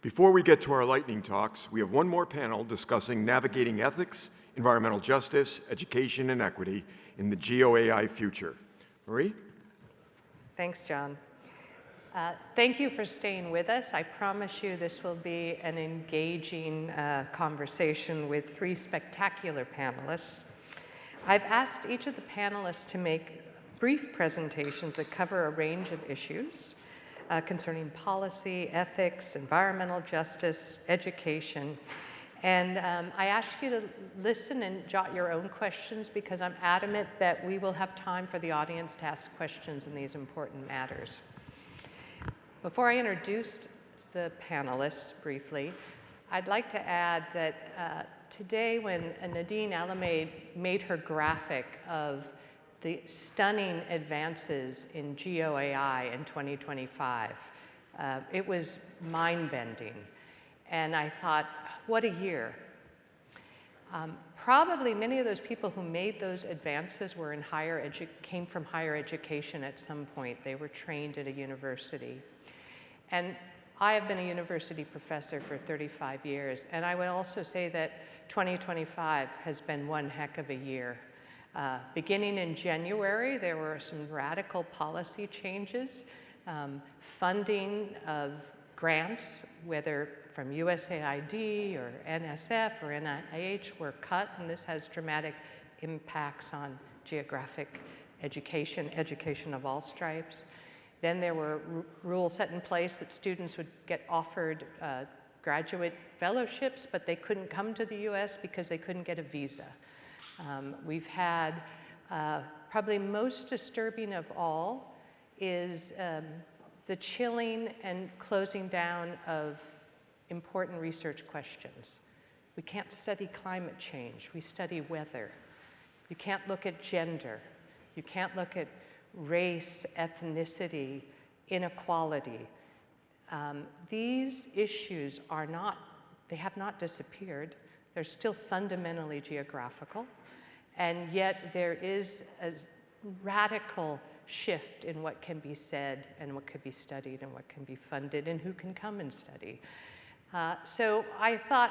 Before we get to our lightning talks, we have one more panel discussing navigating ethics, environmental justice, education, and equity in the GeoAI future. Marie? Thanks, John. Thank you for staying with us. I promise you this will be an engaging conversation with three spectacular panelists. I've asked each of the panelists to make brief presentations that cover a range of issues concerning policy, ethics, environmental justice, education. And I ask you to listen and jot your own questions because I'm adamant that we will have time for the audience to ask questions in these important matters. Before I introduce the panelists briefly, I'd like to add that today when Nadine Alamade made her graphic of the stunning advances in GeoAI in 2025, it was mind-bending. And I thought, what a year. Probably many of those people who made those advances were in came from higher education at some point. They were trained at a university. And I have been a university professor for 35 years, and I would also say that 2025 has been one heck of a year. Beginning in January, there were some radical policy changes. Funding of grants, whether from USAID or NSF or NIH, were cut, and this has dramatic impacts on geographic education, education of all stripes. Then there were rules set in place that students would get offered graduate fellowships, but they couldn't come to the US because they couldn't get a visa. We've had, probably most disturbing of all is the chilling and closing down of important research questions. We can't study climate change, we study weather. You can't look at gender. You can't look at race, ethnicity, inequality. These issues they have not disappeared. They're still fundamentally geographical, and yet there is a radical shift in what can be said and what could be studied and what can be funded and who can come and study. So I thought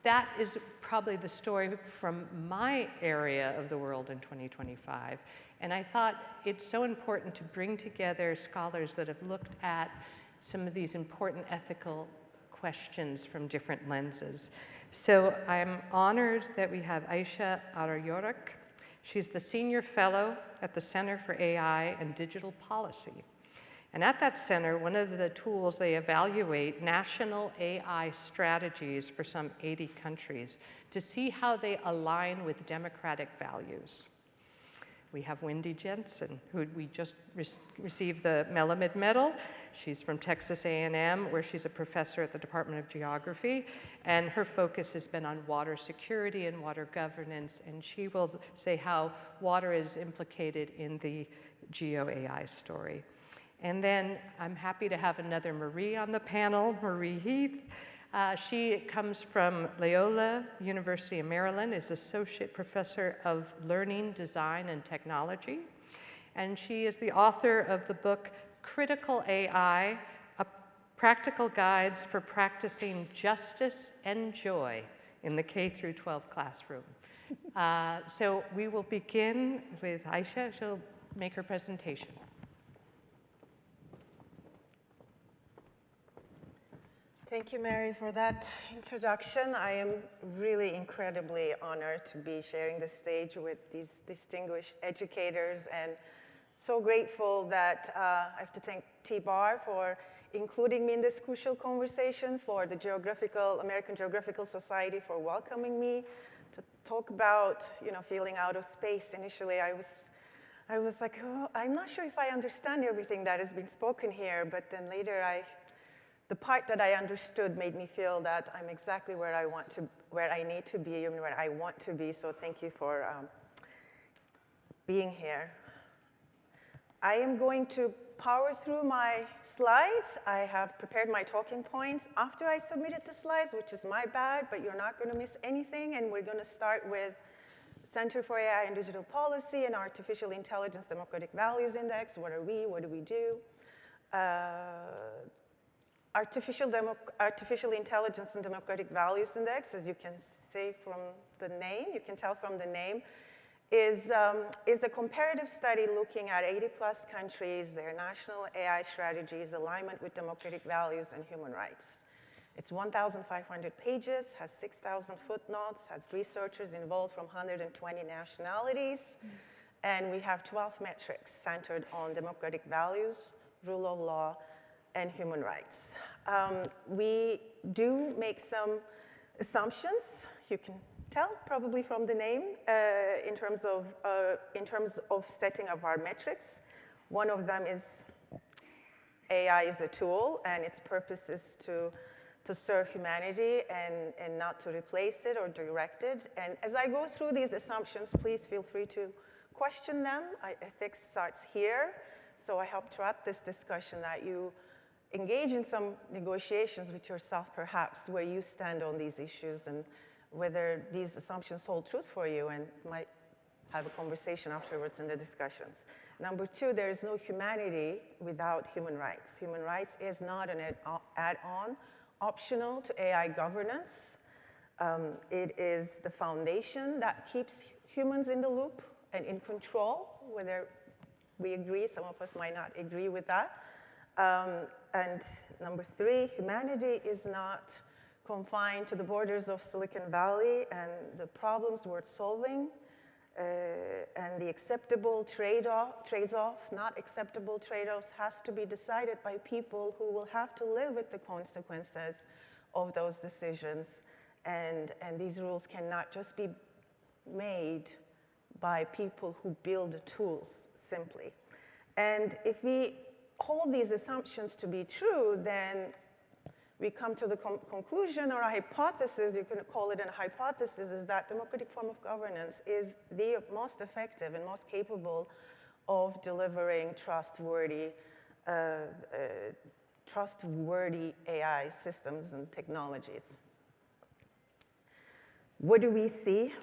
that is probably the story from my area of the world in 2025. And I thought it's so important to bring together scholars that have looked at some of these important ethical questions from different lenses. So I'm honored that we have Ayca Ariyoruk. She's the Senior Fellow at the Center for AI and Digital Policy. And at that center, one of the tools they evaluate national AI strategies for some 80 countries to see how they align with democratic values. We have Wendy Jepson, who we just received the Melamed Medal. She's from Texas A&M, where she's a professor at the Department of Geography, and her focus has been on water security and water governance, and she will say how water is implicated in the GeoAI story. And then I'm happy to have another Marie on the panel, Marie Heath. She comes from Loyola University of Maryland, is Associate Professor of Learning, Design, and Technology. And she is the author of the book, Critical AI, Practical Guides for Practicing Justice and Joy in the K-12 classroom. So we will begin with Ayca. She'll make her presentation. Thank you, Mary, for that introduction. I am really incredibly honored to be sharing the stage with these distinguished educators, and so grateful that I have to thank T-BAR for including me in this crucial conversation, for the American Geographical Society for welcoming me to talk about, feeling out of space. Initially, I was like, oh, I'm not sure if I understand everything that has been spoken here, but then later the part that I understood made me feel that I'm exactly where I need to be and where I want to be. So thank you for being here. I am going to power through my slides. I have prepared my talking points after I submitted the slides, which is my bad, but you're not going to miss anything. And we're going to start with Center for AI and Digital Policy and Artificial Intelligence Democratic Values Index. What are we? What do we do? Artificial Intelligence and Democratic Values Index, as you can say from the name, you can tell from the name, is a comparative study looking at 80-plus countries, their national AI strategies, alignment with democratic values and human rights. It's 1,500 pages, has 6,000 footnotes, has researchers involved from 120 nationalities, and we have 12 metrics centered on democratic values, rule of law, and human rights. We do make some assumptions. You can tell probably from the name in terms of setting of our metrics. One of them is AI is a tool, and its purpose is to serve humanity and not to replace it or direct it. And as I go through these assumptions, please feel free to question them. Ethics starts here, so I hope throughout this discussion that you engage in some negotiations with yourself, perhaps, where you stand on these issues and whether these assumptions hold truth for you, and might have a conversation afterwards in the discussions. Number two, there is no humanity without human rights. Human rights is not an add-on, optional to AI governance. It is the foundation that keeps humans in the loop and in control, whether we agree, some of us might not agree with that. And number three, humanity is not confined to the borders of Silicon Valley and the problems worth solving, and the acceptable trade-off, not acceptable trade-offs, has to be decided by people who will have to live with the consequences of those decisions. And these rules cannot just be made by people who build the tools simply. And if we hold these assumptions to be true, then we come to the conclusion, or a hypothesis, you can call it a hypothesis, is that democratic form of governance is the most effective and most capable of delivering trustworthy AI systems and technologies. What do we see?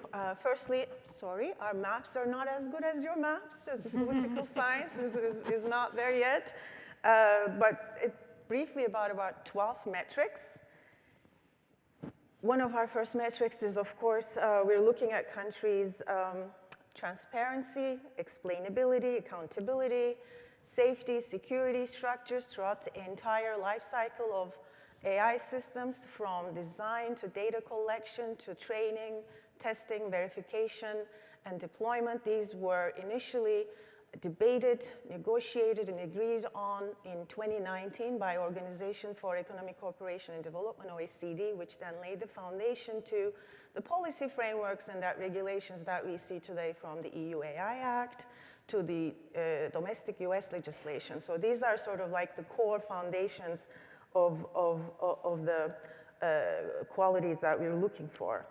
Firstly, sorry, our maps are not as good as your maps, as political science is not there yet. But briefly about 12 metrics. One of our first metrics is, of course, we're looking at countries' transparency, explainability, accountability, safety, security structures throughout the entire life cycle of AI systems, from design to data collection to training, testing, verification, and deployment. These were initially debated, negotiated, and agreed on in 2019 by Organization for Economic Cooperation and Development, OECD, which then laid the foundation to the policy frameworks and that regulations that we see today, from the EU AI Act to the domestic US legislation. So these are sort of like the core foundations of the qualities that we're looking for.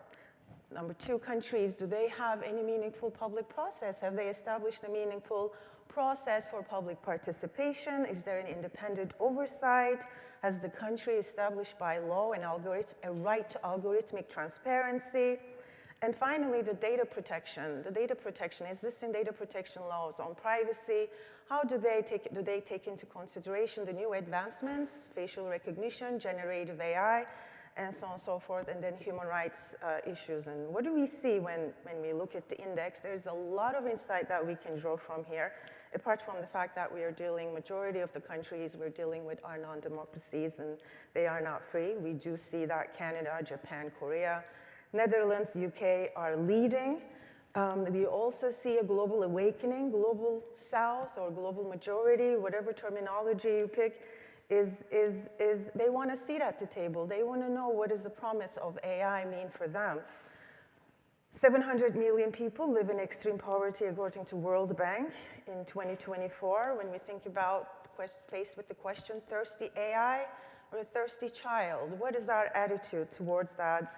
Number two, countries, do they have any meaningful public process? Have they established a meaningful process for public participation? Is there an independent oversight? Has the country established by law a right to algorithmic transparency? And finally, the data protection. The data protection, existing data protection laws on privacy, how do they take into consideration the new advancements, facial recognition, generative AI, and so on and so forth, and then human rights issues. And what do we see when we look at the index? There's a lot of insight that we can draw from here, apart from the fact that we are dealing, majority of the countries we're dealing with are non-democracies, and they are not free. We do see that Canada, Japan, Korea, Netherlands, UK are leading. We also see a global awakening, global south or global majority, whatever terminology you pick, is they want a seat at the table. They want to know, what does the promise of AI mean for them? 700 million people live in extreme poverty, according to World Bank, in 2024. When we think about, faced with the question, thirsty AI or a thirsty child, what is our attitude towards that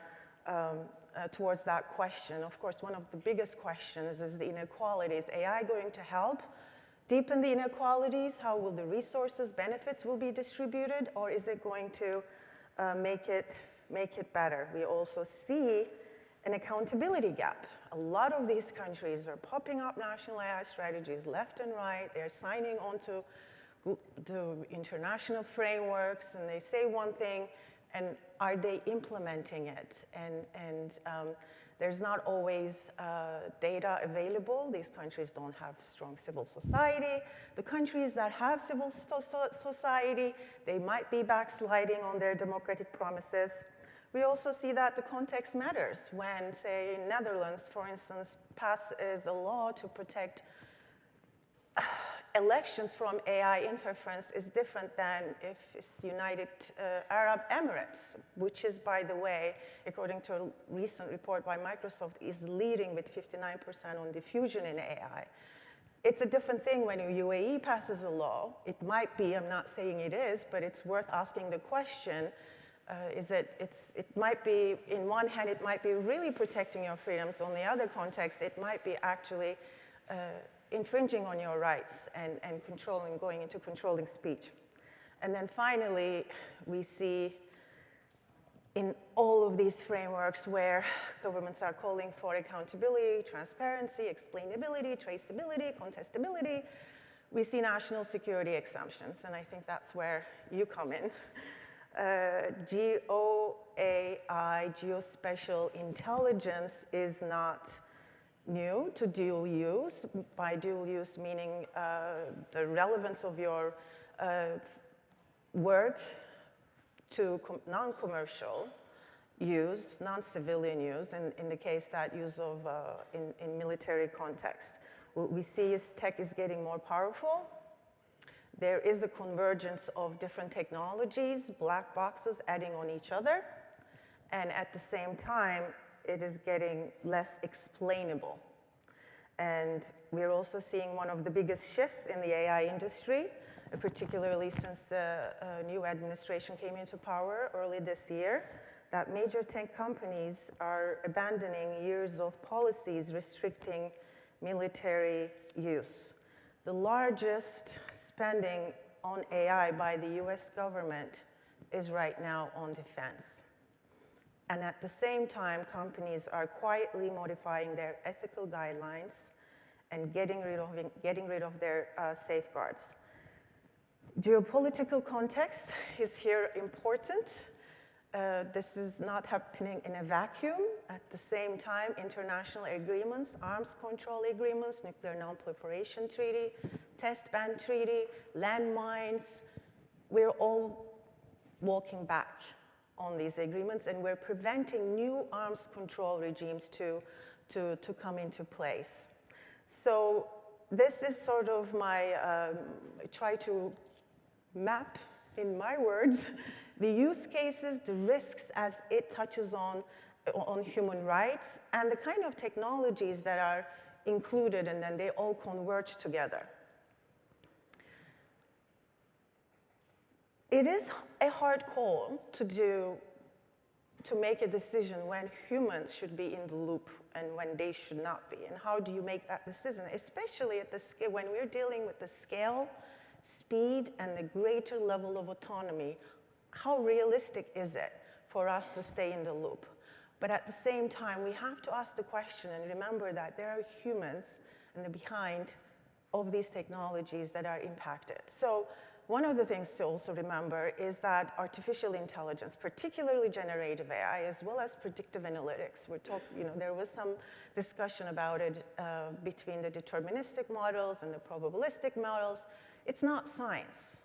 question? Of course, one of the biggest questions is the inequalities. Is AI going to help deepen the inequalities? How will the resources, benefits will be distributed, or is it going to make it better? We also see an accountability gap. A lot of these countries are popping up national AI strategies left and right. They're signing on to the international frameworks, and they say one thing, and are they implementing it? And there's not always data available. These countries don't have strong civil society. The countries that have civil society, they might be backsliding on their democratic promises. We also see that the context matters. When, say, Netherlands, for instance, passes a law to protect elections from AI interference is different than if it's United Arab Emirates, which is, by the way, according to a recent report by Microsoft, is leading with 59% on diffusion in AI. It's a different thing when UAE passes a law. It might be, I'm not saying it is, but it's worth asking the question, it might be, in one hand, it might be really protecting your freedoms. On the other context, it might be actually infringing on your rights and going into controlling speech. And then finally, we see in all of these frameworks where governments are calling for accountability, transparency, explainability, traceability, contestability, we see national security exemptions, and I think that's where you come in. GeoAI, geospatial intelligence, is not new to dual use. By dual use, meaning the relevance of your work to non-commercial use, non-civilian use, and in the case that use of in military context. What we see is tech is getting more powerful. There is a convergence of different technologies, black boxes adding on each other, and at the same time, it is getting less explainable. And we're also seeing one of the biggest shifts in the AI industry, particularly since the new administration came into power early this year, that major tech companies are abandoning years of policies restricting military use. The largest spending on AI by the US government is right now on defense. And at the same time, companies are quietly modifying their ethical guidelines and getting rid of their safeguards. Geopolitical context is here important. This is not happening in a vacuum. At the same time, international agreements, arms control agreements, nuclear non-proliferation treaty, test ban treaty, landmines, we're all walking back on these agreements, and we're preventing new arms control regimes to come into place. So this is sort of my, try to map in my words, the use cases, the risks as it touches on human rights, and the kind of technologies that are included, and then they all converge together. It is a hard call to make a decision when humans should be in the loop and when they should not be. And how do you make that decision, especially at the scale, when we're dealing with the scale, speed, and the greater level of autonomy? How realistic is it for us to stay in the loop? But at the same time, we have to ask the question and remember that there are humans in the behind of these technologies that are impacted. So one of the things to also remember is that artificial intelligence, particularly generative AI, as well as predictive analytics, there was some discussion about it between the deterministic models and the probabilistic models. It's not science.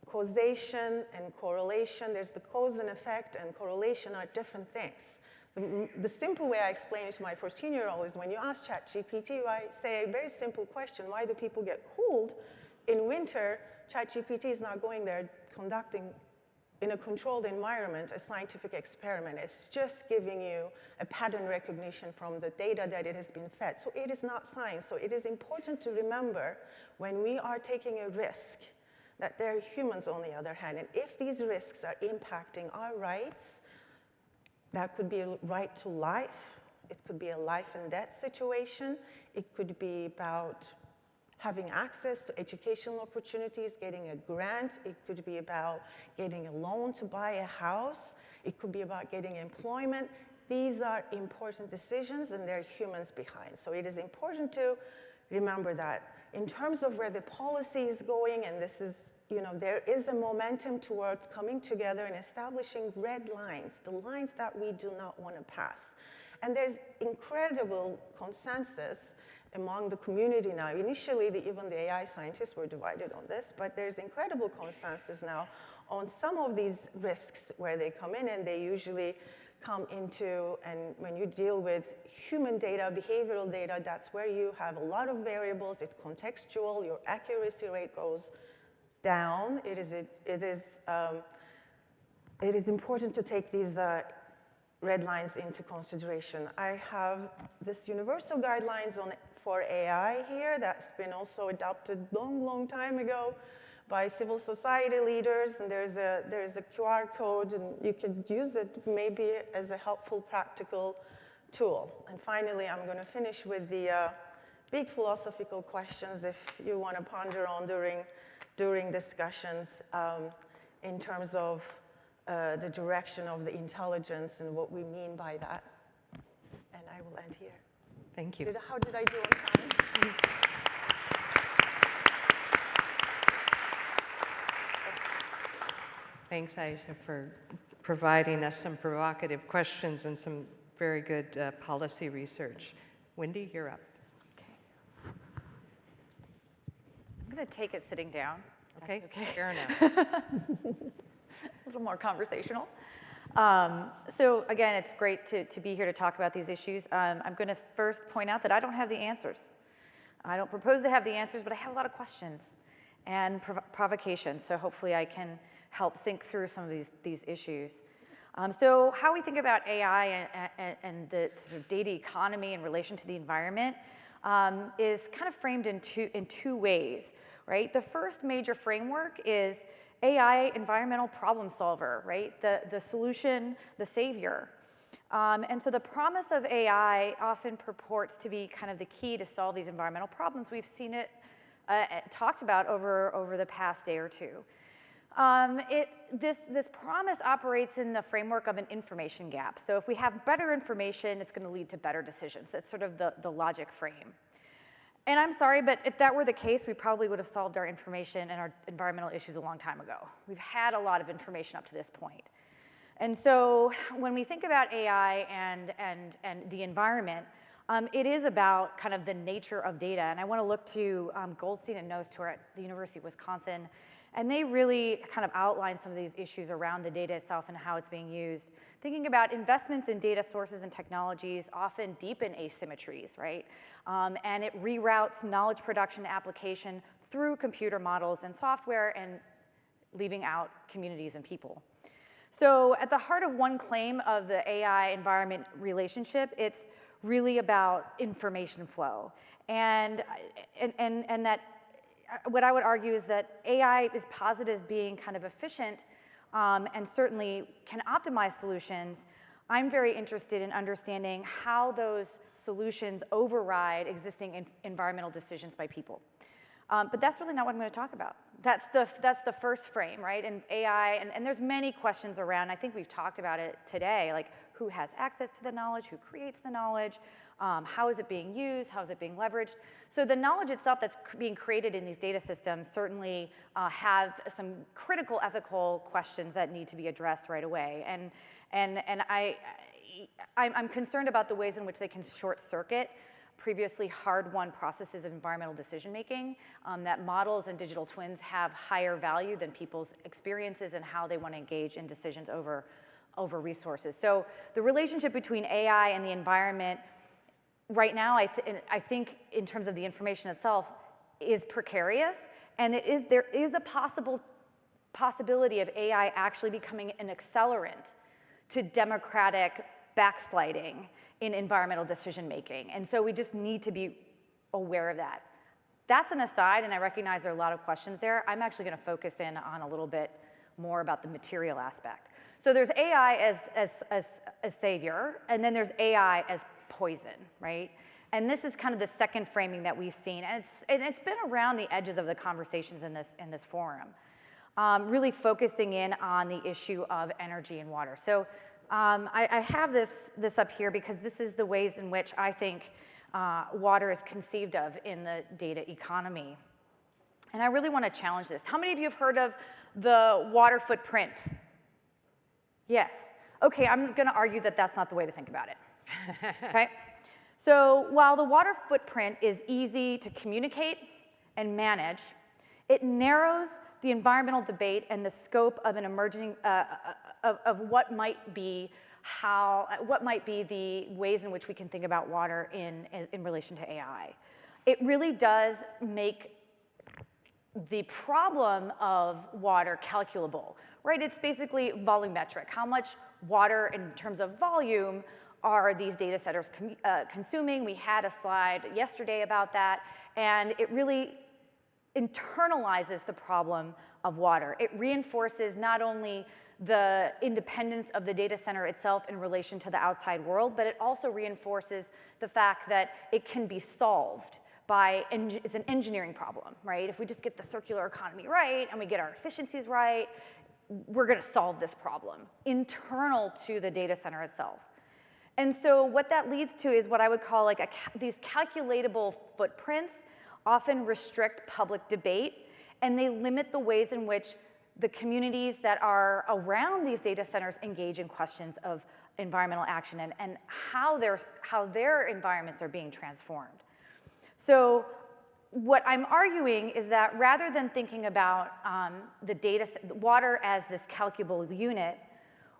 Causation and correlation, there's the cause and effect, and correlation are different things. The simple way I explain it to my 14-year-old is when you ask ChatGPT, I say a very simple question: why do people get cold? In winter, ChatGPT is not going there conducting, in a controlled environment, a scientific experiment. It's just giving you a pattern recognition from the data that it has been fed. So it is not science. So it is important to remember when we are taking a risk that there are humans on the other hand. And if these risks are impacting our rights, that could be a right to life. It could be a life and death situation. It could be about having access to educational opportunities, getting a grant. It could be about getting a loan to buy a house. It could be about getting employment. These are important decisions, and there are humans behind. So it is important to remember that. in terms of where the policy is going, and this is, there is a momentum towards coming together and establishing red lines, the lines that we do not want to pass. And there's incredible consensus among the community now. Initially, even the AI scientists were divided on this, but there's incredible consensus now on some of these risks where they come in, and they usually come into, and when you deal with human data, behavioral data, that's where you have a lot of variables, it's contextual, your accuracy rate goes down. It is important to take these red lines into consideration. I have this universal guidelines for AI here that's been also adopted long time ago by civil society leaders, and there's a QR code, and you could use it maybe as a helpful practical tool. And finally, I'm going to finish with the big philosophical questions if you want to ponder on during discussions in terms of the direction of the intelligence and what we mean by that. And I will end here. Thank you. How did I do on time? Thanks, Ayca, for providing us some provocative questions and some very good policy research. Wendy, you're up. Okay. I'm going to take it sitting down. Okay, Okay. fair enough. A little more conversational. So again, it's great to be here to talk about these issues. I'm going to first point out that I don't have the answers. I don't propose to have the answers, but I have a lot of questions and provocations. So hopefully I can help think through some of these issues. So how we think about AI and the sort of data economy in relation to the environment is kind of framed in two ways, right? The first major framework is AI environmental problem solver, right? The solution, the savior. And so the promise of AI often purports to be kind of the key to solve these environmental problems. We've seen it talked about over the past day or two. This promise operates in the framework of an information gap. So if we have better information, it's going to lead to better decisions. That's sort of the logic frame. And I'm sorry, but if that were the case, we probably would have solved our information and our environmental issues a long time ago. We've had a lot of information up to this point. And so when we think about AI and the environment, it is about kind of the nature of data. And I want to look to Goldstein and Nostor at the University of Wisconsin. And they really kind of outline some of these issues around the data itself and how it's being used. Thinking about investments in data sources and technologies often deepen asymmetries, right? And it reroutes knowledge production application through computer models and software and leaving out communities and people. So at the heart of one claim of the AI environment relationship, it's really about information flow. And that what I would argue is that AI is posited as being kind of efficient and certainly can optimize solutions. I'm very interested in understanding how those solutions override existing environmental decisions by people. But that's really not what I'm going to talk about. That's the first frame, right? And AI, and there's many questions around. I think we've talked about it today, like who has access to the knowledge, who creates the knowledge, how is it being used, how is it being leveraged. So the knowledge itself that's being created in these data systems certainly have some critical ethical questions that need to be addressed right away. And I'm concerned about the ways in which they can short circuit previously hard-won processes of environmental decision-making, that models and digital twins have higher value than people's experiences and how they want to engage in decisions over resources. So the relationship between AI and the environment right now, I think in terms of the information itself, is precarious, and there is a possibility of AI actually becoming an accelerant to democratic backsliding in environmental decision-making. And so we just need to be aware of that. That's an aside, and I recognize there are a lot of questions there. I'm actually going to focus in on a little bit more about the material aspect. So there's AI as savior, and then there's AI as poison, right? And this is kind of the second framing that we've seen, and it's been around the edges of the conversations in this forum, really focusing in on the issue of energy and water. So I have this up here because this is the ways in which I think water is conceived of in the data economy. And I really want to challenge this. How many of you have heard of the water footprint? Yes. Okay, I'm going to argue that that's not the way to think about it. Okay? So while the water footprint is easy to communicate and manage, it narrows the environmental debate and the scope of an emerging of what might be the ways in which we can think about water in relation to AI. It really does make the problem of water calculable, right? It's basically volumetric. How much water in terms of volume are these data centers consuming? We had a slide yesterday about that, and it really internalizes the problem of water. It reinforces not only the independence of the data center itself in relation to the outside world, but it also reinforces the fact that it can be solved by, it's an engineering problem, right? If we just get the circular economy right and we get our efficiencies right, we're gonna solve this problem internal to the data center itself. And so what that leads to is what I would call like these calculatable footprints often restrict public debate, and they limit the ways in which the communities that are around these data centers engage in questions of environmental action and how their environments are being transformed. So what I'm arguing is that rather than thinking about water as this calculable unit,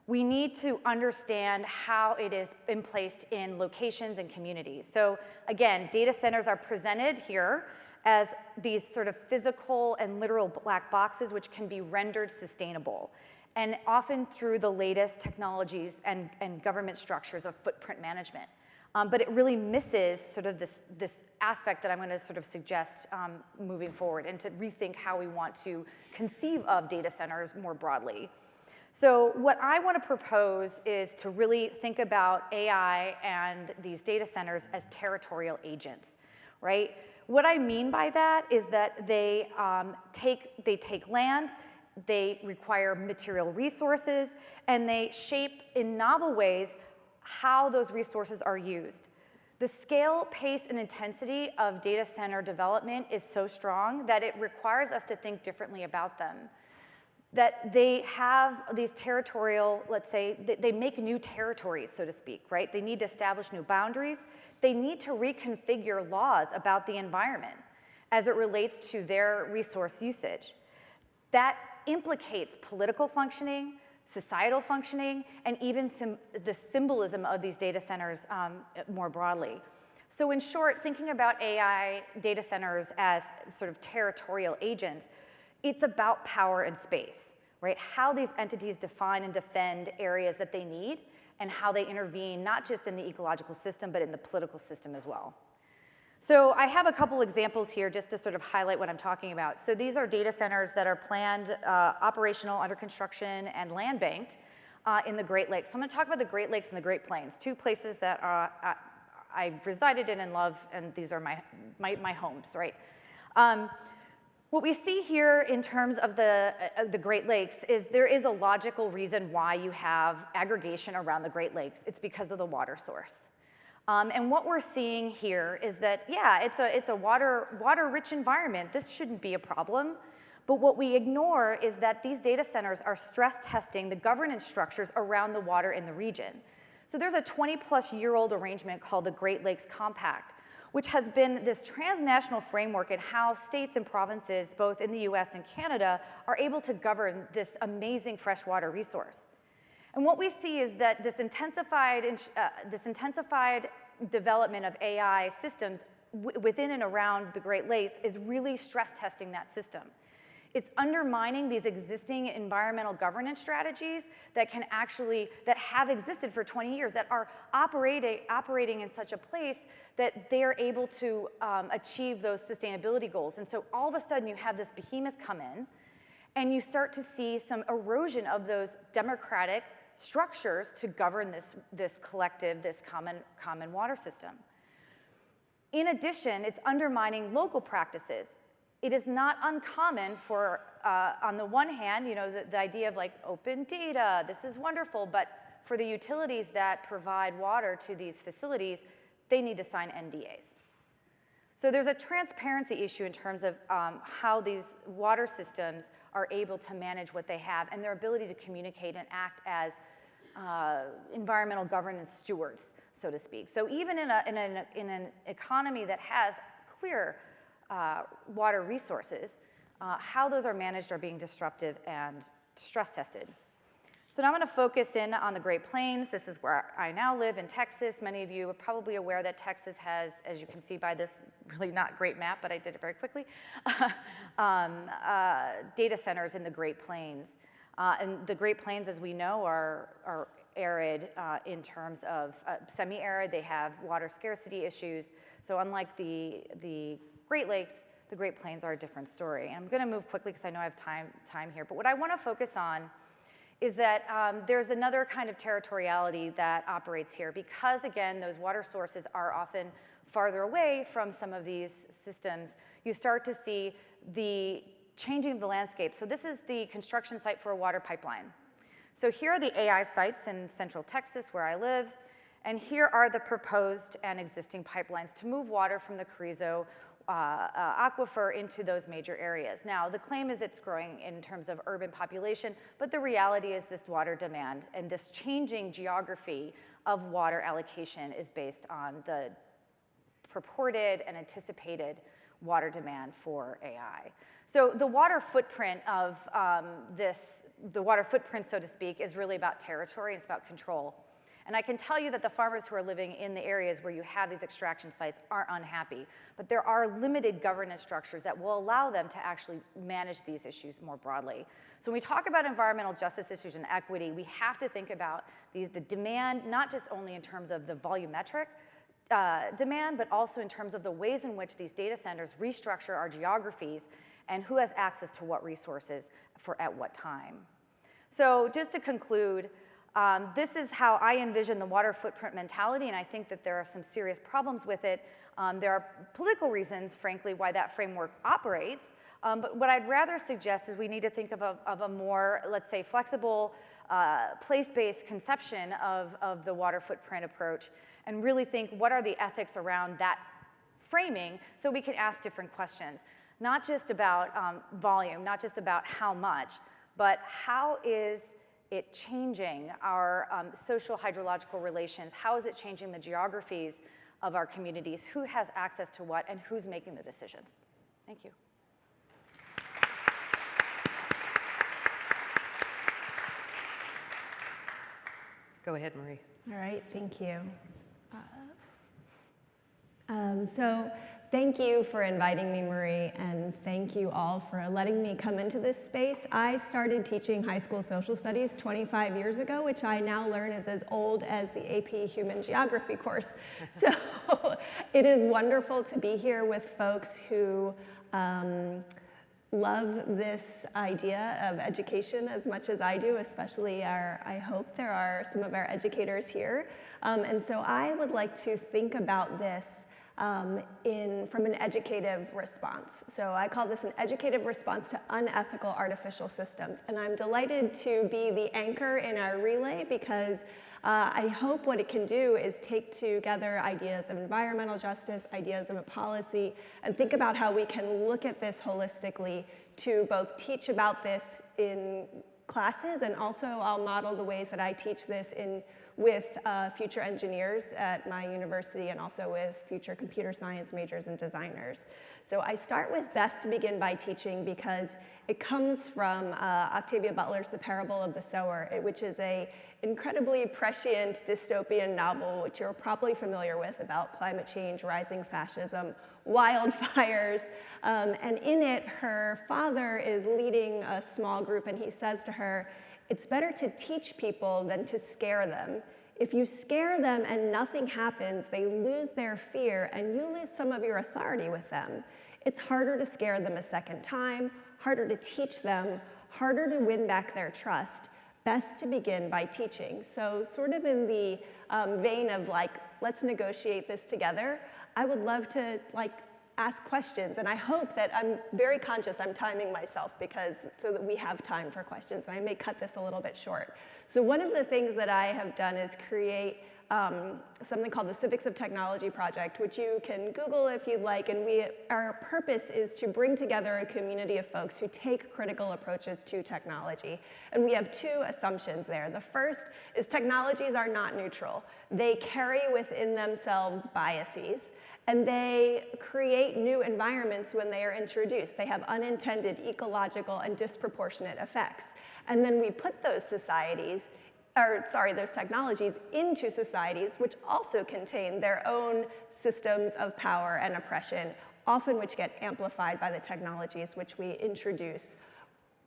we need to understand how it is placed in locations and communities. So again, data centers are presented here as these sort of physical and literal black boxes which can be rendered sustainable, and often through the latest technologies and government structures of footprint management. But it really misses sort of this aspect that I'm going to sort of suggest moving forward, and to rethink how we want to conceive of data centers more broadly. So what I want to propose is to really think about AI and these data centers as territorial agents, right? What I mean by that is that they take land, they require material resources, and they shape in novel ways how those resources are used. The scale, pace, and intensity of data center development is so strong that it requires us to think differently about them. That they have these territorial, let's say, they make new territories, so to speak, right? They need to establish new boundaries. They need to reconfigure laws about the environment as it relates to their resource usage. That implicates political functioning, societal functioning, and even the symbolism of these data centers more broadly. So in short, thinking about AI data centers as sort of territorial agents, it's about power and space, right? How these entities define and defend areas that they need, and how they intervene not just in the ecological system, but in the political system as well. So I have a couple examples here just to sort of highlight what I'm talking about. So these are data centers that are planned, operational, under construction, and land banked in the Great Lakes. So I'm going to talk about the Great Lakes and the Great Plains, two places that I resided in and love, and these are my homes, right? What we see here in terms of the Great Lakes is there is a logical reason why you have aggregation around the Great Lakes. It's because of the water source. And what we're seeing here is that, yeah, it's a water-rich environment. This shouldn't be a problem. But what we ignore is that these data centers are stress testing the governance structures around the water in the region. So there's a 20-plus-year-old arrangement called the Great Lakes Compact, which has been this transnational framework in how states and provinces, both in the US and Canada, are able to govern this amazing freshwater resource. And what we see is that this intensified development of AI systems within and around the Great Lakes is really stress testing that system. It's undermining these existing environmental governance strategies that have existed for 20 years, that are operating in such a place that they're able to achieve those sustainability goals. And so all of a sudden you have this behemoth come in, and you start to see some erosion of those democratic structures to govern this collective, this common water system. In addition, it's undermining local practices. It is not uncommon for, on the one hand, you know, the idea of like open data, this is wonderful, but for the utilities that provide water to these facilities, they need to sign NDAs. So there's a transparency issue in terms of how these water systems are able to manage what they have and their ability to communicate and act as environmental governance stewards, so to speak. So even in an economy that has clear water resources, how those are managed are being disruptive and stress tested. So now I'm going to focus in on the Great Plains. This is where I now live in Texas. Many of you are probably aware that Texas has, as you can see by this really not great map, but I did it very quickly, data centers in the Great Plains. And the Great Plains, as we know, are arid in terms of semi-arid. They have water scarcity issues. So unlike the Great Lakes, the Great Plains are a different story. And I'm going to move quickly because I know I have time here. But what I want to focus on is that there's another kind of territoriality that operates here because, again, those water sources are often farther away from some of these systems. You start to see the changing of the landscape. So this is the construction site for a water pipeline. So here are the AI sites in central Texas where I live, and here are the proposed and existing pipelines to move water from the Carrizo aquifer into those major areas. Now, the claim is it's growing in terms of urban population, but the reality is this water demand and this changing geography of water allocation is based on the purported and anticipated water demand for AI. So the water footprint of the water footprint, so to speak, is really about territory, it's about control. And I can tell you that the farmers who are living in the areas where you have these extraction sites aren't unhappy, but there are limited governance structures that will allow them to actually manage these issues more broadly. So when we talk about environmental justice issues and equity, we have to think about the demand, not just only in terms of the volumetric demand, but also in terms of the ways in which these data centers restructure our geographies and who has access to what resources for at what time. So just to conclude, this is how I envision the water footprint mentality, and I think that there are some serious problems with it. There are political reasons, frankly, why that framework operates, but what I'd rather suggest is we need to think of a more, let's say, flexible, place-based conception of the water footprint approach, and really think what are the ethics around that framing so we can ask different questions. Not just about volume, not just about how much, but how is it changing our social hydrological relations? How is it changing the geographies of our communities? Who has access to what, and who's making the decisions? Thank you. Go ahead, Marie. All right, thank you. So thank you for inviting me, Marie, and thank you all for letting me come into this space. I started teaching high school social studies 25 years ago, which I now learn is as old as the AP Human Geography course. So it is wonderful to be here with folks who love this idea of education as much as I do, especially I hope there are some of our educators here. And so I would like to think about this from an educative response. So I call this an educative response to unethical artificial systems. And I'm delighted to be the anchor in our relay because I hope what it can do is take together ideas of environmental justice, ideas of a policy, and think about how we can look at this holistically to both teach about this in classes, and also I'll model the ways that I teach this with future engineers at my university and also with future computer science majors and designers. So I start with Best to Begin by Teaching because it comes from Octavia Butler's The Parable of the Sower, which is an incredibly prescient dystopian novel, which you're probably familiar with, about climate change, rising fascism, wildfires. And in it, her father is leading a small group, and he says to her, "It's better to teach people than to scare them. If you scare them and nothing happens, they lose their fear and you lose some of your authority with them. It's harder to scare them a second time, harder to teach them, harder to win back their trust. Best to begin by teaching." So sort of in the vein of like, let's negotiate this together, I would love to ask questions, and I hope that I'm very conscious I'm timing myself so that we have time for questions, and I may cut this a little bit short. So one of the things that I have done is create something called the Civics of Technology Project, which you can Google if you'd like, and our purpose is to bring together a community of folks who take critical approaches to technology. And we have two assumptions there. The first is technologies are not neutral. They carry within themselves biases, and they create new environments when they are introduced. They have unintended ecological and disproportionate effects. And then we put those those technologies into societies which also contain their own systems of power and oppression, often which get amplified by the technologies which we introduce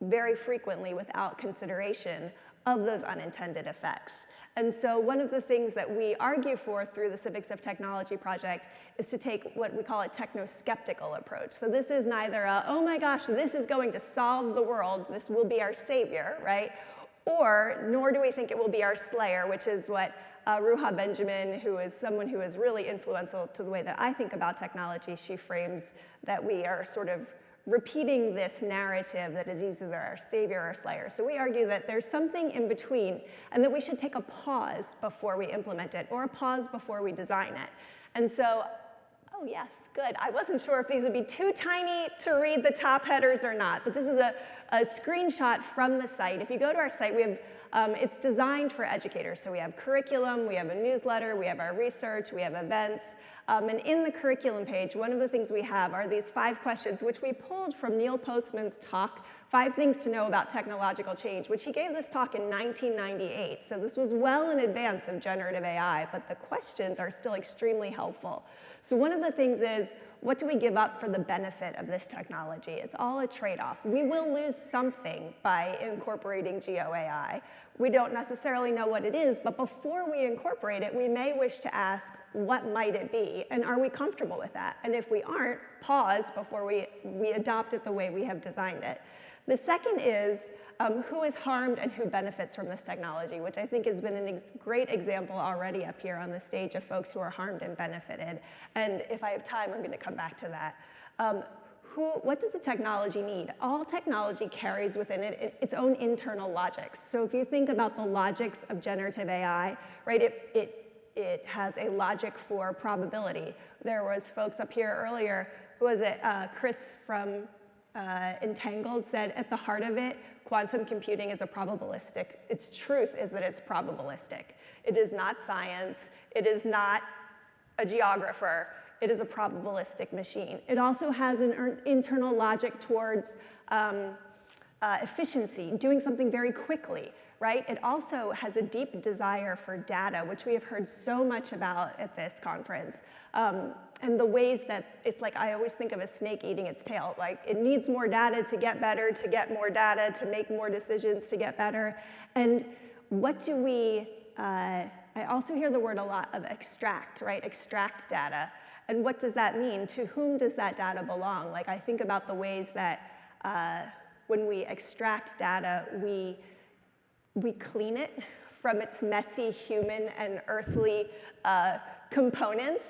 very frequently without consideration of those unintended effects. And so one of the things that we argue for through the Civics of Technology Project is to take what we call a techno-skeptical approach. So this is neither a, oh my gosh, this is going to solve the world, this will be our savior, right? Or, nor do we think it will be our slayer, which is what Ruha Benjamin, who is someone who is really influential to the way that I think about technology, she frames that we are sort of repeating this narrative that it is either our savior or slayer. So we argue that there's something in between and that we should take a pause before we implement it or a pause before we design it. And so, oh yes, good. I wasn't sure if these would be too tiny to read the top headers or not, but this is a screenshot from the site. If you go to our site, we have, it's designed for educators. So we have curriculum, we have a newsletter, we have our research, we have events. And in the curriculum page, one of the things we have are these 5 questions, which we pulled from Neil Postman's talk, 5 Things to Know About Technological Change, which he gave this talk in 1998. So this was well in advance of generative AI, but the questions are still extremely helpful. So one of the things is, what do we give up for the benefit of this technology? It's all a trade-off. We will lose something by incorporating GeoAI. We don't necessarily know what it is, but before we incorporate it, we may wish to ask, what might it be? And are we comfortable with that? And if we aren't, pause before we adopt it the way we have designed it. The second is, who is harmed and who benefits from this technology, which I think has been a great example already up here on the stage of folks who are harmed and benefited. And if I have time, I'm going to come back to that. What does the technology need? All technology carries within it its own internal logics. So if you think about the logics of generative AI, right, it has a logic for probability. There was folks up here earlier, who was it, Chris from Entangled said, at the heart of it, quantum computing is a probabilistic. Its truth is that it's probabilistic. It is not science. It is not a geographer. It is a probabilistic machine. It also has an internal logic towards efficiency, doing something very quickly, right? It also has a deep desire for data, which we have heard so much about at this conference. And the ways that it's like, I always think of a snake eating its tail. Like, it needs more data to get better, to get more data, to make more decisions, to get better. And what do we, I also hear the word a lot of extract, right? Extract data. And what does that mean? To whom does that data belong? Like, I think about the ways that when we extract data, we clean it from its messy human and earthly components.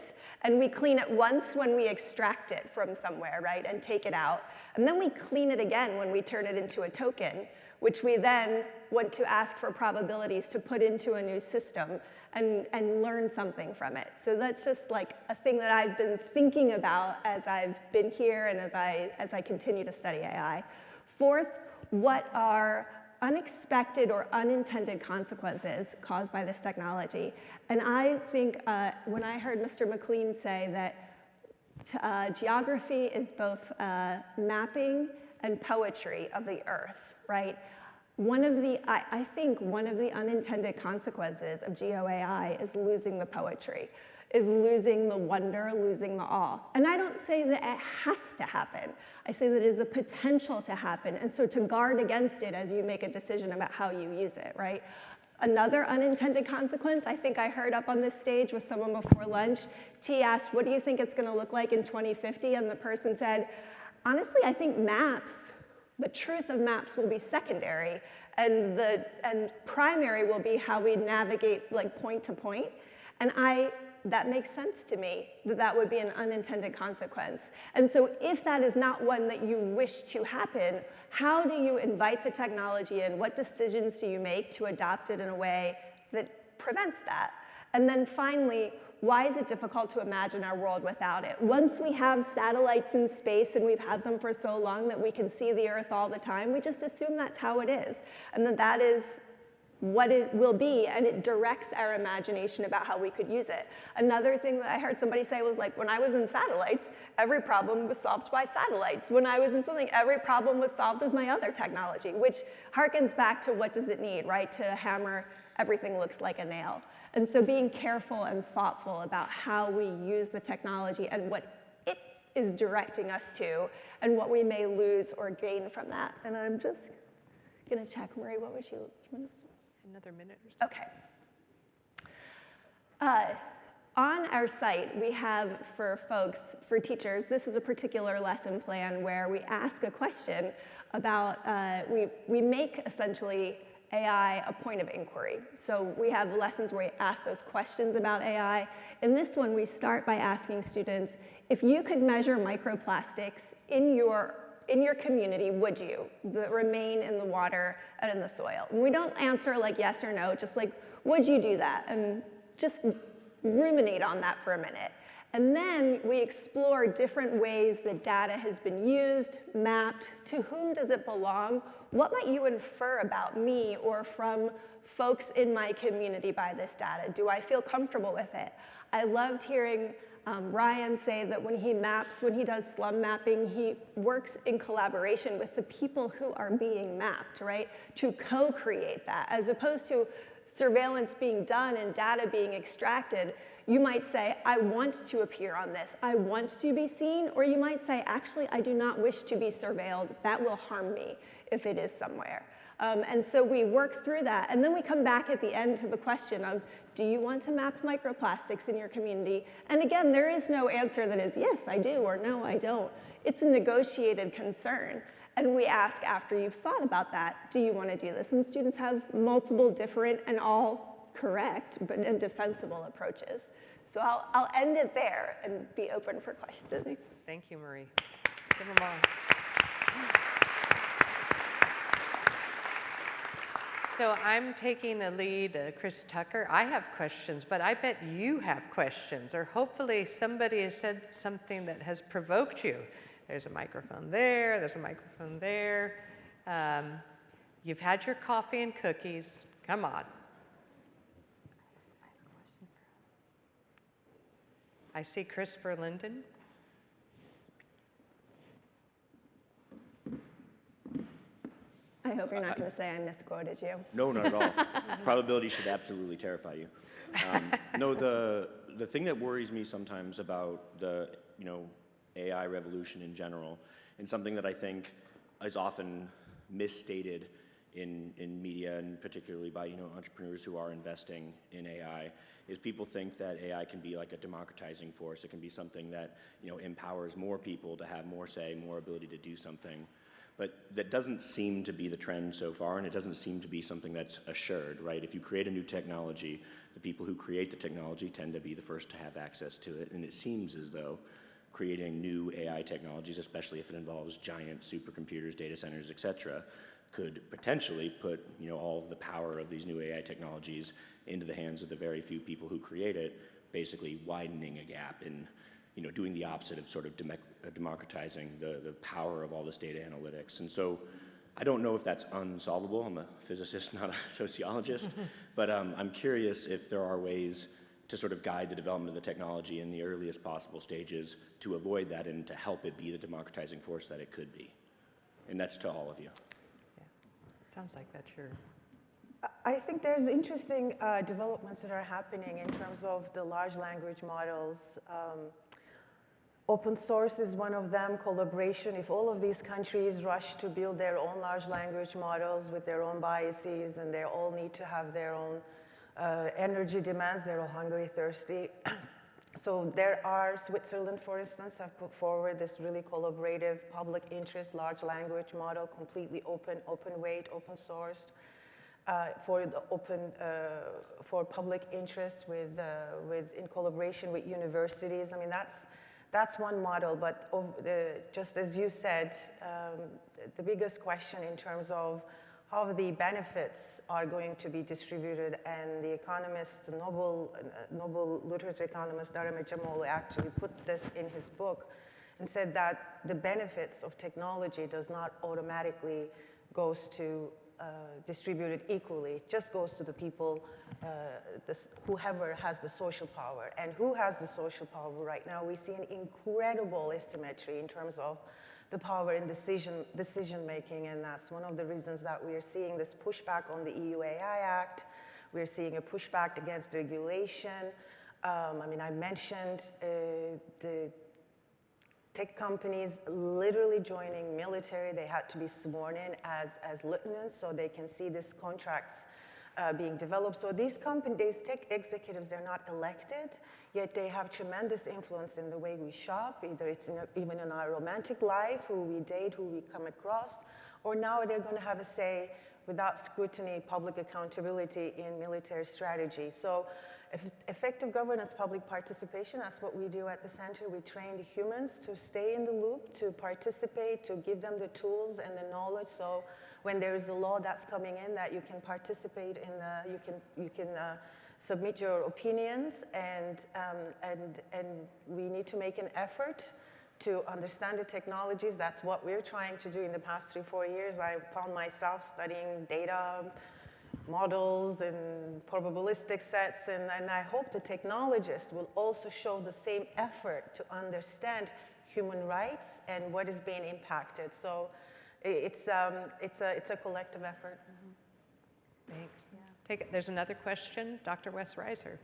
And we clean it once when we extract it from somewhere, right, and take it out. And then we clean it again when we turn it into a token, which we then want to ask for probabilities to put into a new system and learn something from it. So that's just like a thing that I've been thinking about as I've been here and as I continue to study AI. Fourth, what are unexpected or unintended consequences caused by this technology? And I think when I heard Mr. McLean say that geography is both mapping and poetry of the earth, right? I think one of the unintended consequences of GeoAI is losing the poetry, is losing the wonder, losing the awe. And I don't say that it has to happen. I say that it is a potential to happen. And so to guard against it as you make a decision about how you use it, right? Another unintended consequence, I think I heard up on this stage with someone before lunch. T asked, what do you think it's going to look like in 2050? And the person said, honestly, I think maps, the truth of maps will be secondary, and primary will be how we navigate like point to point. And that makes sense to me, that would be an unintended consequence. And so if that is not one that you wish to happen, how do you invite the technology in? What decisions do you make to adopt it in a way that prevents that? And then finally, why is it difficult to imagine our world without it? Once we have satellites in space and we've had them for so long that we can see the Earth all the time, we just assume that's how it is, and that that is what it will be, and it directs our imagination about how we could use it. Another thing that I heard somebody say was like, when I was in satellites, every problem was solved by satellites. When I was in something, every problem was solved with my other technology, which harkens back to what does it need, right? To hammer, everything looks like a nail. And so being careful and thoughtful about how we use the technology and what it is directing us to, and what we may lose or gain from that. And I'm just gonna check, Marie, what would you want to say? Another minute or so. Okay. On our site, we have for folks, for teachers, this is a particular lesson plan where we ask a question about, we make essentially AI a point of inquiry. So we have lessons where we ask those questions about AI. In this one, we start by asking students, if you could measure microplastics in your community, would you? That remain in the water and in the soil. And we don't answer like yes or no, just like, would you do that? And just ruminate on that for a minute. And then we explore different ways that data has been used, mapped, to whom does it belong? What might you infer about me or from folks in my community by this data? Do I feel comfortable with it? I loved hearing Ryan say that when he does slum mapping, he works in collaboration with the people who are being mapped, right? To co-create that, as opposed to surveillance being done and data being extracted. You might say, I want to appear on this, I want to be seen, or you might say, actually, I do not wish to be surveilled, that will harm me if it is somewhere. And so we work through that, and then we come back at the end to the question of, do you want to map microplastics in your community? And again, there is no answer that is, yes, I do, or no, I don't. It's a negotiated concern. And we ask after you've thought about that, do you want to do this? And students have multiple different and all correct and defensible approaches. So I'll end it there and be open for questions. Thank you, Marie. Give them all. So I'm taking the lead, Chris Tucker. I have questions, but I bet you have questions, or hopefully somebody has said something that has provoked you. There's a microphone there, there's a microphone there. You've had your coffee and cookies. Come on. I see Christopher Linden. I hope you're not going to say I misquoted you. No, not at all. Probability should absolutely terrify you. No, the thing that worries me sometimes about the AI revolution in general, and something that I think is often misstated in media, and particularly by entrepreneurs who are investing in AI, is people think that AI can be like a democratizing force. It can be something that empowers more people to have more say, more ability to do something. But that doesn't seem to be the trend so far, and it doesn't seem to be something that's assured, right? If you create a new technology, the people who create the technology tend to be the first to have access to it, and it seems as though creating new AI technologies, especially if it involves giant supercomputers, data centers, et cetera, could potentially put all of the power of these new AI technologies into the hands of the very few people who create it, basically widening a gap in doing the opposite of sort of democratizing the power of all this data analytics. And so I don't know if that's unsolvable. I'm a physicist, not a sociologist, but I'm curious if there are ways to sort of guide the development of the technology in the earliest possible stages to avoid that and to help it be the democratizing force that it could be. And that's to all of you. Yeah. Sounds like that's your... I think there's interesting developments that are happening in terms of the large language models. Open source is one of them, collaboration. If all of these countries rush to build their own large language models with their own biases, and they all need to have their own energy demands, they're all hungry, thirsty. So there are, Switzerland, for instance, have put forward this really collaborative public interest large language model, completely open weight, open sourced, for public interest in collaboration with universities. I mean, that's one model, but just as you said, the biggest question in terms of how the benefits are going to be distributed. And the economist, Nobel literature economist Dara Jamoli actually put this in his book and said that the benefits of technology does not automatically goes to distributed equally. It just goes to the people, whoever has the social power. And who has the social power right now? We see an incredible asymmetry in terms of the power in decision making, and that's one of the reasons that we are seeing this pushback on the EU AI Act. We're seeing a pushback against regulation. I mean, I mentioned the tech companies literally joining military. They had to be sworn in as lieutenants so they can see these contracts being developed. So these tech executives, they're not elected, yet they have tremendous influence in the way we shop, either it's even in our romantic life, who we date, who we come across, or now they're going to have a say without scrutiny, public accountability in military strategy. So effective governance, public participation, that's what we do at the center. We train the humans to stay in the loop, to participate, to give them the tools and the knowledge. So when there is a law that's coming in, that you can participate in you can submit your opinions, and we need to make an effort to understand the technologies. That's what we're trying to do in the past 3-4 years. I found myself studying data models and probabilistic sets, and I hope the technologists will also show the same effort to understand human rights and what is being impacted. So it's a collective effort. Thanks. Yeah. There's another question, Dr. Wes Reiser.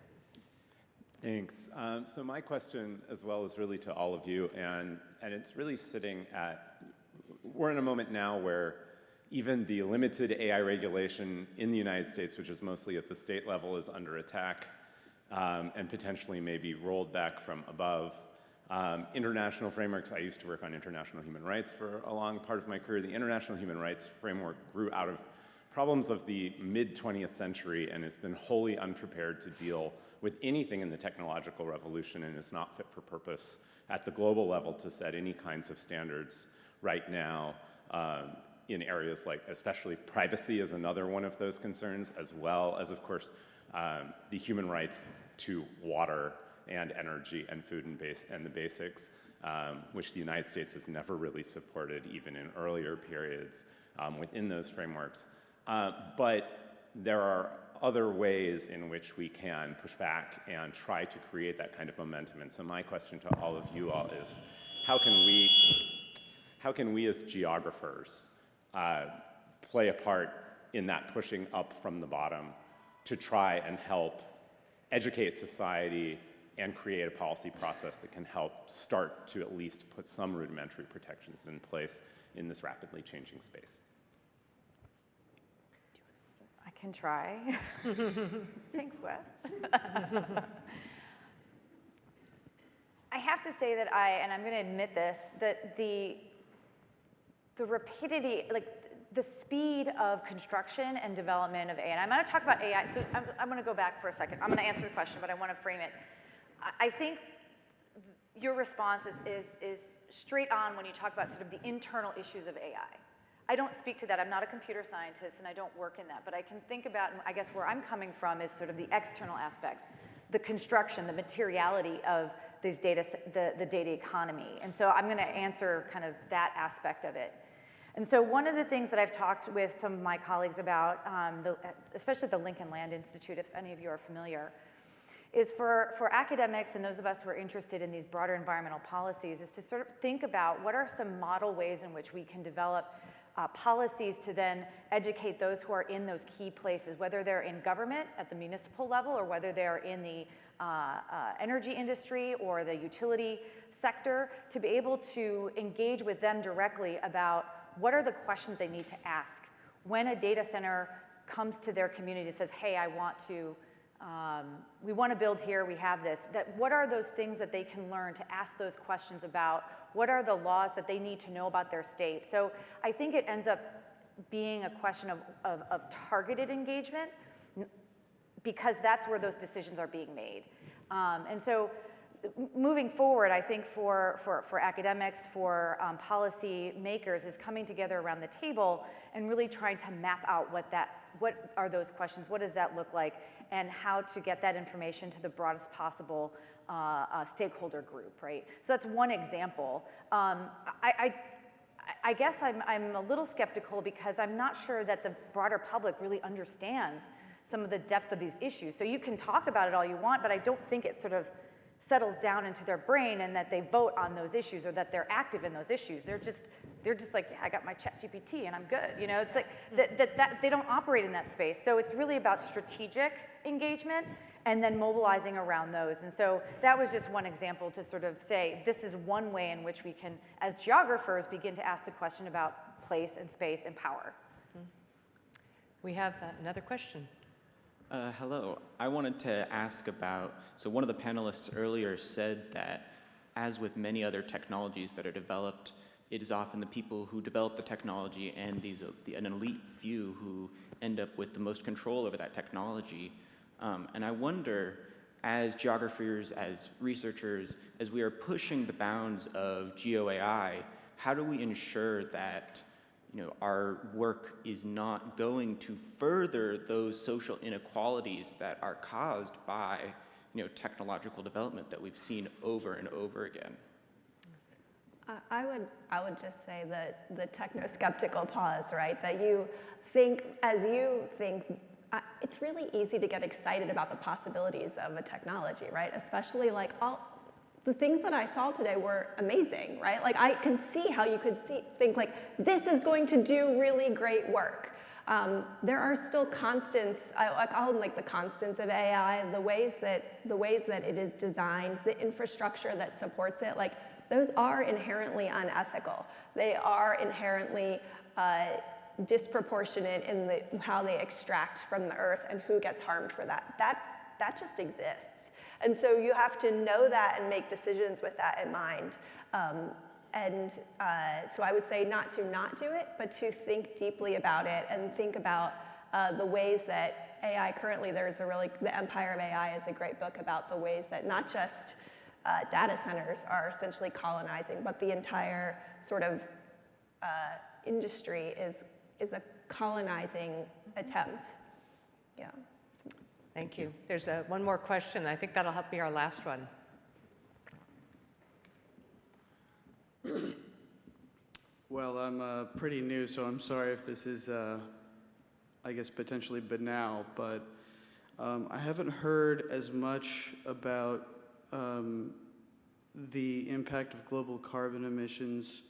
Thanks. So my question as well is really to all of you, and it's really sitting at, we're in a moment now where even the limited AI regulation in the United States, which is mostly at the state level, is under attack and potentially maybe rolled back from above. International frameworks, I used to work on international human rights for a long part of my career. The international human rights framework grew out of problems of the mid-20th century and has been wholly unprepared to deal with anything in the technological revolution, and is not fit for purpose at the global level to set any kinds of standards right now. In areas like, especially privacy is another one of those concerns, as well as, of course, the human rights to water and energy and food and the basics, which the United States has never really supported, even in earlier periods within those frameworks. But there are other ways in which we can push back and try to create that kind of momentum. And so my question to all of you all is, how can we as geographers play a part in that pushing up from the bottom to try and help educate society and create a policy process that can help start to at least put some rudimentary protections in place in this rapidly changing space? I can try. Thanks, Wes. I have to say that and I'm going to admit this, that the rapidity, like the speed of construction and development of AI, and I'm going to talk about AI, so I'm going to go back for a second. I'm going to answer the question, but I want to frame it. I think your response is straight on when you talk about sort of the internal issues of AI. I don't speak to that. I'm not a computer scientist, and I don't work in that, but I can think about, and I guess where I'm coming from is sort of the external aspects, the construction, the materiality of these data, the data economy. And so I'm going to answer kind of that aspect of it. And so one of the things that I've talked with some of my colleagues about, especially the Lincoln Land Institute, if any of you are familiar, is for academics and those of us who are interested in these broader environmental policies, is to sort of think about what are some model ways in which we can develop policies to then educate those who are in those key places, whether they're in government at the municipal level or whether they're in the energy industry or the utility sector, to be able to engage with them directly about what are the questions they need to ask when a data center comes to their community and says, hey, we want to build here, we have this. What are those things that they can learn to ask those questions about? What are the laws that they need to know about their state? So I think it ends up being a question of targeted engagement, because that's where those decisions are being made. And so moving forward, I think for academics, for policy makers, is coming together around the table and really trying to map out what are those questions, what does that look like, and how to get that information to the broadest possible stakeholder group, right? So that's one example. I guess I'm a little skeptical because I'm not sure that the broader public really understands some of the depth of these issues. So you can talk about it all you want, but I don't think it sort of settles down into their brain and that they vote on those issues or that they're active in those issues. They're just like, yeah, I got my ChatGPT and I'm good. You know, it's like that they don't operate in that space. So it's really about strategic engagement and then mobilizing around those. And so that was just one example to sort of say, this is one way in which we can, as geographers, begin to ask the question about place and space and power. We have another question. Hello. I wanted to ask about, so one of the panelists earlier said that, as with many other technologies that are developed, it is often the people who develop the technology and an elite few who end up with the most control over that technology. And I wonder, as geographers, as researchers, as we are pushing the bounds of GeoAI, how do we ensure that our work is not going to further those social inequalities that are caused by technological development that we've seen over and over again? I would just say that the techno-skeptical pause, right? That you think, it's really easy to get excited about the possibilities of a technology, right? Especially like the things that I saw today were amazing, right? Like I can see how you could think like, this is going to do really great work. There are still constants, I call them like the constants of AI, the ways that it is designed, the infrastructure that supports it, like those are inherently unethical. They are inherently disproportionate in how they extract from the earth and who gets harmed for that. That just exists. And so you have to know that and make decisions with that in mind. So I would say not to not do it, but to think deeply about it and think about the ways that AI currently, The Empire of AI is a great book about the ways that not just data centers are essentially colonizing, but the entire sort of industry is a colonizing attempt. Yeah. Thank you. There's one more question. I think that'll help be our last one. Well, I'm pretty new, so I'm sorry if this is, I guess, potentially banal, but I haven't heard as much about the impact of global carbon emissions,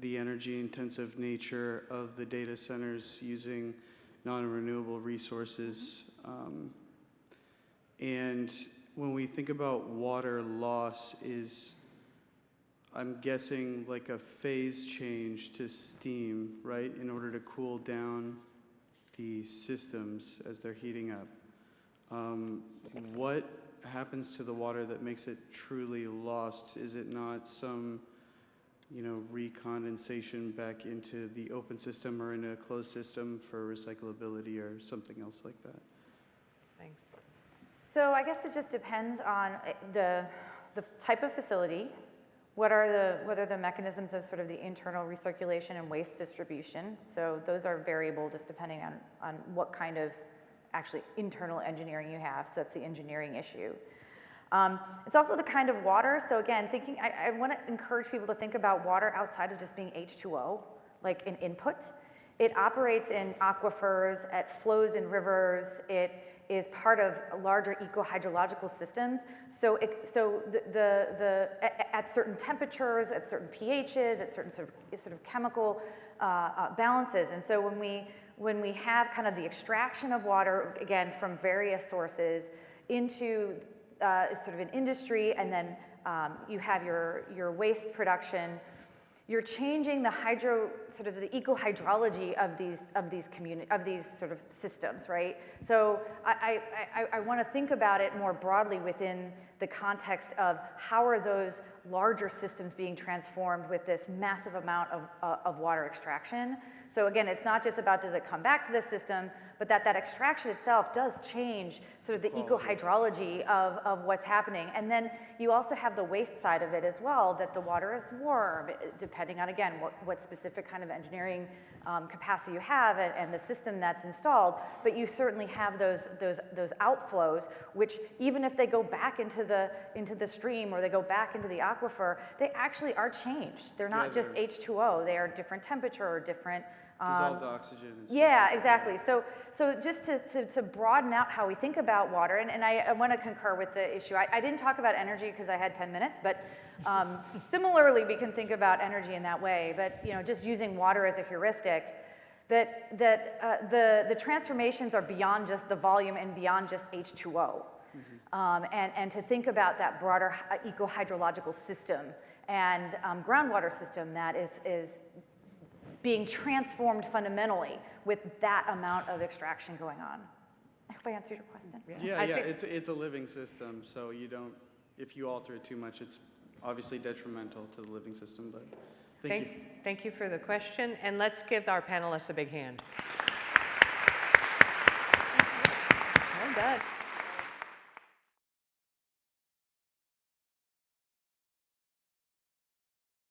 the energy-intensive nature of the data centers using non-renewable resources. And when we think about water loss, I'm guessing like a phase change to steam, right, in order to cool down the systems as they're heating up. What happens to the water that makes it truly lost? Is it not some recondensation back into the open system or in a closed system for recyclability or something else like that? Thanks. So I guess it just depends on the type of facility, what are the mechanisms of sort of the internal recirculation and waste distribution. So those are variable just depending on what kind of actually internal engineering you have. So that's the engineering issue. It's also the kind of water. So again, I want to encourage people to think about water outside of just being H2O, like an input. It operates in aquifers, it flows in rivers, it is part of larger eco-hydrological systems. So at certain temperatures, at certain pHs, at certain sort of chemical balances. And so when we have kind of the extraction of water, again, from various sources into sort of an industry, and then you have your waste production, you're changing the the eco-hydrology of these sort of systems, right? So I want to think about it more broadly within the context of how are those larger systems being transformed with this massive amount of water extraction. So again, it's not just about does it come back to the system, but that extraction itself does change sort of the ecohydrology of what's happening. And then you also have the waste side of it as well, that the water is warm, depending on, again, what specific kind of engineering capacity you have and the system that's installed. But you certainly have those outflows, which even if they go back into the stream or they go back into the aquifer, they actually are changed. They're not just H2O, they are different temperature or different dissolved oxygen and stuff. Yeah, exactly. So just to broaden out how we think about water, and I want to concur with the issue. I didn't talk about energy because I had 10 minutes, but similarly, we can think about energy in that way. But just using water as a heuristic, that the transformations are beyond just the volume and beyond just H2O. And to think about that broader eco-hydrological system and groundwater system that is being transformed fundamentally with that amount of extraction going on. I hope I answered your question. Yeah, it's a living system, so you don't, if you alter it too much, it's obviously detrimental to the living system, but thank you. Thank you for the question, and let's give our panelists a big hand. Well done.